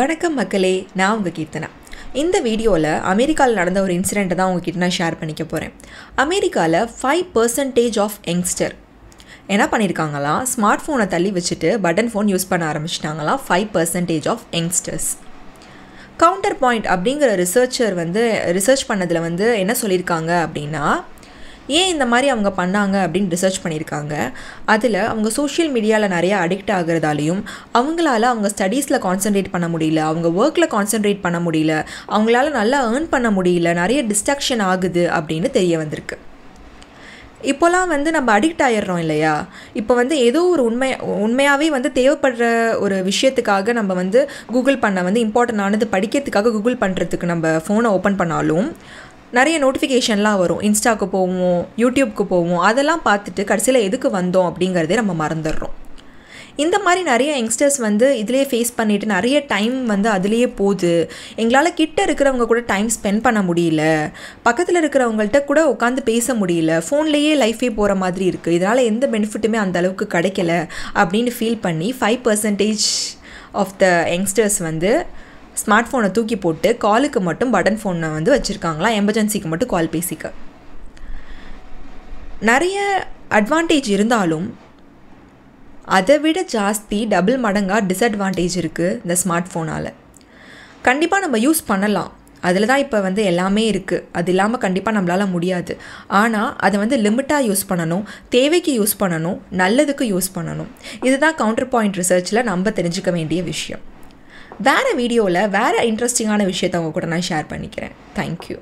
வணக்கம் மக்களே, நான் உங்கள் கீர்த்தனா. இந்த வீடியோவில் அமெரிக்காவில் நடந்த ஒரு இன்சிடெண்ட்டை தான் உங்ககிட்ட நான் ஷேர் பண்ணிக்க போகிறேன். அமெரிக்காவில் 5% ஆஃப் யங்ஸ்டர் என்ன பண்ணியிருக்காங்களாம், ஸ்மார்ட் ஃபோனை தள்ளி வச்சுட்டு பட்டன் ஃபோன் யூஸ் பண்ண ஆரம்பிச்சிட்டாங்களாம். 5% ஆஃப் யங்ஸ்டர்ஸ். கவுண்டர் பாயிண்ட் அப்படிங்கிற ரிசர்ச்சர் ரிசர்ச் பண்ணதில் என்ன சொல்லியிருக்காங்க அப்படின்னா, ஏன் இந்த மாதிரி அவங்க பண்ணாங்க அப்படின்னு ரிசர்ச் பண்ணியிருக்காங்க. அதில் அவங்க சோஷியல் மீடியாவில் நிறையா அடிக்ட் ஆகிறதாலையும் அவங்களால அவங்க ஸ்டடீஸில் கான்சன்ட்ரேட் பண்ண முடியல, அவங்க ஒர்க்கில் கான்சன்ட்ரேட் பண்ண முடியல, அவங்களால நல்லா ஏர்ன் பண்ண முடியல, நிறைய டிஸ்ட்ராக்ஷன் ஆகுது அப்படின்னு தெரிய வந்திருக்கு. இப்போலாம் நம்ம அடிக்ட் ஆகிடுறோம் இல்லையா? இப்போ ஏதோ ஒரு உண்மையாகவே தேவைப்படுற ஒரு விஷயத்துக்காக நம்ம கூகுள் பண்ண இம்பார்ட்டண்டானது படிக்கிறதுக்காக கூகுள் பண்ணுறதுக்கு நம்ம ஃபோனை ஓப்பன் பண்ணாலும் நிறைய நோட்டிஃபிகேஷன்லாம் வரும். இன்ஸ்டாவுக்கு போவோம், யூடியூப்க்கு போவோம், அதெல்லாம் பார்த்துட்டு கடைசியில் எதுக்கு வந்தோம் அப்படிங்கிறதே நம்ம மறந்துடுறோம். இந்த மாதிரி நிறைய யங்ஸ்டர்ஸ் இதிலே ஃபேஸ் பண்ணிவிட்டு நிறைய டைம் அதுலேயே போகுது. எங்களால் கிட்ட இருக்கிறவங்க கூட டைம் ஸ்பெண்ட் பண்ண முடியல, பக்கத்தில் இருக்கிறவங்கள்ட்ட கூட உட்காந்து பேச முடியல, ஃபோன்லேயே லைஃபே போகிற மாதிரி இருக்குது, இதனால் எந்த பெனிஃபிட்டுமே அந்த அளவுக்கு கிடைக்கல அப்படின்னு ஃபீல் பண்ணி 5% ஆஃப் த யங்ஸ்டர்ஸ் ஸ்மார்ட் ஃபோனை தூக்கி போட்டு காலுக்கு மட்டும் பட்டன் ஃபோனை வச்சுருக்காங்களாம். எமர்ஜென்சிக்கு மட்டும் கால் பேசிக்க. நிறைய அட்வான்டேஜ் இருந்தாலும் அதை விட ஜாஸ்தி டபுள் மடங்காக டிஸ்அட்வான்டேஜ் இருக்குது இந்த ஸ்மார்ட் ஃபோனால். கண்டிப்பாக நம்ம யூஸ் பண்ணலாம், அதில் தான் இப்போ எல்லாமே இருக்குது. அது இல்லாமல் கண்டிப்பாக நம்மளால் முடியாது. ஆனால் அதை லிமிட்டாக யூஸ் பண்ணணும், தேவைக்கு யூஸ் பண்ணணும், நல்லதுக்கு யூஸ் பண்ணணும். இதுதான் கவுண்டர் பாயிண்ட் ரிசர்ச்சில் நம்ம தெரிஞ்சுக்க வேண்டிய விஷயம். வேறு வீடியோவில் வேறு இன்ட்ரெஸ்டிங்கான விஷயத்தை அவங்க கூட நான் ஷேர் பண்ணிக்கிறேன். தேங்க்யூ.